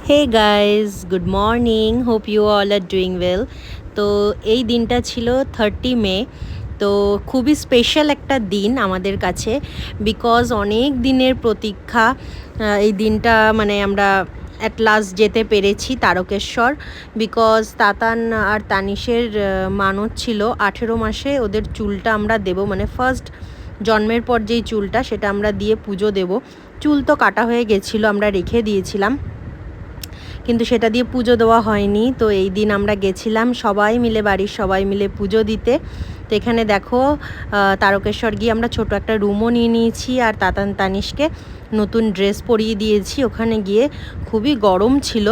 Hey guys, good morning. Hope you all are doing well. তো এই দিনটা ছিল 30 মে। তো খুবই স্পেশাল একটা দিন আমাদের কাছে, বিকজ অনেক দিনের প্রতীক্ষা। এই দিনটা মানে আমরা অ্যাট লাস্ট যেতে পেরেছি তারকেশ্বর, বিকজ তাতান আর তানিশের মানত ছিল 18 মাসে ওদের চুলটা আমরা দেব, মানে ফার্স্ট জন্মের পর যেই চুলটা সেটা আমরা দিয়ে পুজো দেব। চুল তো কাটা হয়ে গেছিলো, আমরা রেখে দিয়েছিলাম, কিন্তু সেটা দিয়ে পুজো দেওয়া হয়নি। তো এই দিন আমরা গেছিলাম সবাই মিলে, বাড়ির সবাই মিলে পুজো দিতে। তো এখানে দেখো তারকেশ্বর গিয়ে আমরা ছোট একটা রুমও নিয়ে নিয়েছি, আর তাতান তানিশকে নতুন ড্রেস পরিয়ে দিয়েছি। ওখানে গিয়ে খুবই গরম ছিল,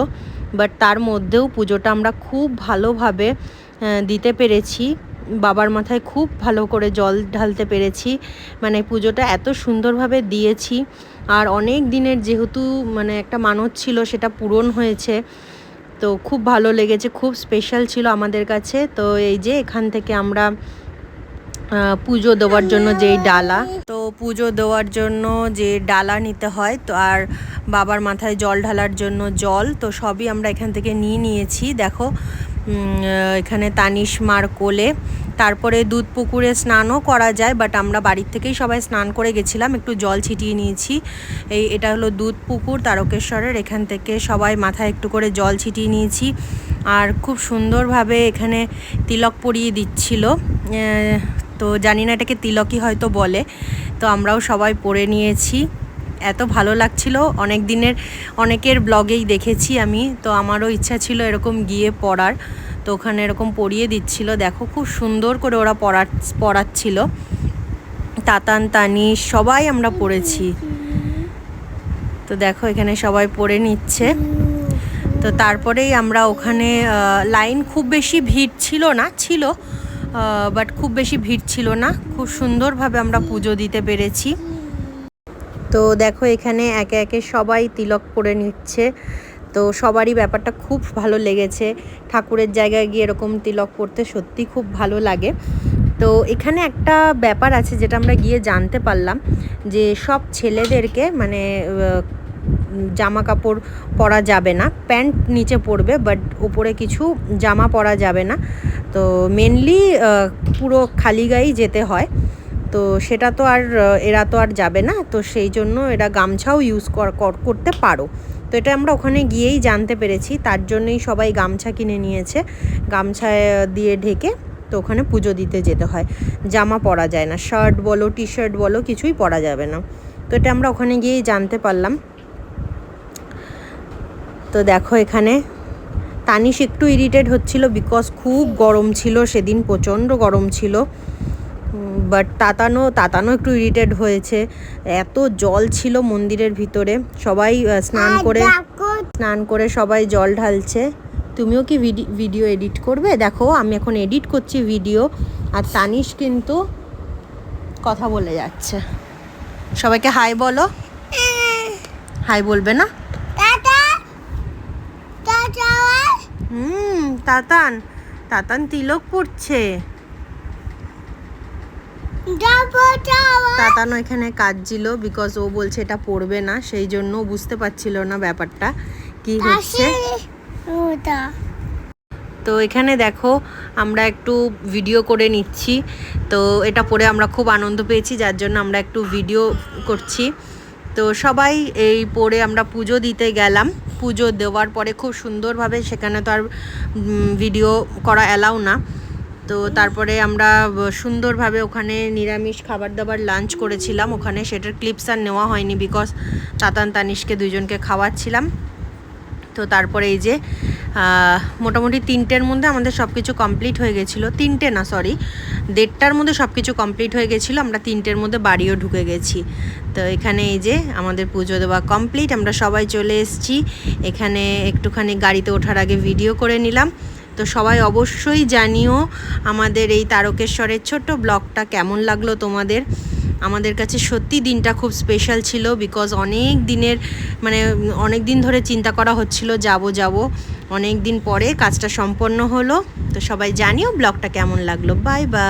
বাট তার মধ্যেও পুজোটা আমরা খুব ভালোভাবে দিতে পেরেছি। বাবার মাথায় খুব ভালো করে জল ঢালতে পেরেছি, মানে পুজোটা এত সুন্দরভাবে দিয়েছি। আর অনেক দিনের যেহেতু মানে একটা মানত ছিল, সেটা পূরণ হয়েছে। তো খুব ভালো লেগেছে, খুব স্পেশাল ছিল আমাদের কাছে। তো এই যে এখান থেকে আমরা পুজো দেওয়ার জন্য যেই ডালা, তো পুজো দেওয়ার জন্য যে ডালা নিতে হয়, তো আর বাবার মাথায় জল ঢালার জন্য জল, তো সবই আমরা এখান থেকে নিয়েছি। দেখো এখানে তানিশ মার কোলে। তারপরে দুধ পুকুরে স্নানও করা যায়, বাট আমরা বাড়ির থেকেই সবাই স্নান করে গেছিলাম, একটু জল ছিটিয়ে নিয়েছি। এটা হলো দুধ পুকুর তারকেশ্বরের, এখান থেকে সবাই মাথায় একটু করে জল ছিটিয়ে নিয়েছি। আর খুব সুন্দরভাবে এখানে তিলক পরিয়ে দিচ্ছিল, তো জানি না এটাকে তিলকই হয়তো বলে। তো আমরাও সবাই পরে নিয়েছি, এত ভালো লাগছিল। অনেকের ব্লগেই দেখেছি আমি, তো আমারও ইচ্ছা ছিল এরকম গিয়ে পড়ার। তো ওখানে এরকম পরিয়ে দিচ্ছিল, দেখো খুব সুন্দর করে ওরা পড়াচ্ছিল। তাতান তানিশ সবাই আমরা পড়েছি। তো দেখো এখানে সবাই পড়ে নিচ্ছে। তো তারপরেই আমরা ওখানে লাইন খুব বেশি ভিড় ছিল না, ছিল বাট খুব বেশি ভিড় ছিল না। খুব সুন্দরভাবে আমরা পুজো দিতে পেরেছি। তো দেখো এখানে একে একে সবাই তিলক পরে নিচ্ছে। তো সবারই ব্যাপারটা খুব ভালো লেগেছে। ঠাকুরের জায়গায় গিয়ে এরকম তিলক পরতে সত্যি খুব ভালো লাগে। তো এখানে একটা ব্যাপার আছে যেটা আমরা গিয়ে জানতে পারলাম, যে সব ছেলেদেরকে মানে জামা কাপড় পরা যাবে না, প্যান্ট নিচে পরবে, বাট ওপরে কিছু জামা পরা যাবে না। তো মেনলি পুরো খালি গায়েই যেতে হয়। তো সেটা তো আর এরা তো আর যাবে না, তো সেই জন্য এরা গামছাও ইউজ করতে পারো। তো এটা আমরা ওখানে গিয়েই জানতে পেরেছি, তার জন্যই সবাই গামছা কিনে নিয়েছে। গামছা দিয়ে ঢেকে তো ওখানে পুজো দিতে যেতে হয়, জামা পরা যায় না, শার্ট বলো টি শার্ট বলো কিছুই পরা যাবে না। তো এটা আমরা ওখানে গিয়েই জানতে পারলাম। তো দেখো এখানে তানিশ একটু ইরিটেট হচ্ছিল, বিকজ খুব গরম ছিল সেদিন, প্রচণ্ড গরম ছিল। বাট তাতানো একটু ইরিটেট হয়েছে, এত জল ছিল মন্দিরের ভিতরে। সবাই স্নান করে সবাই জল ঢালছে। তুমিও কি ভিডিও এডিট করবে? দেখো আমি এখন এডিট করছি ভিডিও, আর তানিশ কিন্তু কথা বলে যাচ্ছে। সবাইকে হাই বলো। হাই বলবে না? তাতান তিলক পড়ছে। তাতানো এখানে কাঁদছিল, বিকজ ও বলছে এটা পড়বে না, সেই জন্য বুঝতে পারছিল না ব্যাপারটা কি হচ্ছে। তো এখানে দেখো আমরা একটু ভিডিও করে নিচ্ছি। তো এটা পড়ে আমরা খুব আনন্দ পেয়েছি, যার জন্য আমরা একটু ভিডিও করছি। তো সবাই এই পড়ে আমরা পুজো দিতে গেলাম। পুজো দেওয়ার পরে খুব সুন্দরভাবে, সেখানে তো আর ভিডিও করা অ্যালাউ না, তো তারপরে আমরা সুন্দরভাবে ওখানে নিরামিষ খাবার দাবার লাঞ্চ করেছিলাম ওখানে। সেটার ক্লিপস আর নেওয়া হয়নি, বিকজ তাতান তানিশকে দুইজনকে খাওয়াচ্ছিলাম। তো তারপরে এই যে মোটামুটি 3টের মধ্যে আমাদের সব কিছু কমপ্লিট হয়ে গেছিলো। 3টে না, সরি 1:30টার মধ্যে সব কিছু কমপ্লিট হয়ে গেছিলো। আমরা 3টের মধ্যে বাড়িও ঢুকে গেছি। তো এখানে এই যে আমাদের পুজো দেওয়া কমপ্লিট, আমরা সবাই চলে এসেছি। এখানে একটুখানি গাড়িতে ওঠার আগে ভিডিও করে নিলাম। তো সবাই অবশ্যই জানিও আমাদের এই তারকেশ্বরের ছোট্ট ব্লগটা কেমন লাগলো তোমাদের। আমাদের কাছে সত্যি দিনটা খুব স্পেশাল ছিল, বিকজ অনেক দিন ধরে চিন্তা করা হচ্ছিল যাব, অনেক দিন পরে কাজটা সম্পন্ন হলো। তো সবাই জানিও ব্লগটা কেমন লাগলো। Bye bye.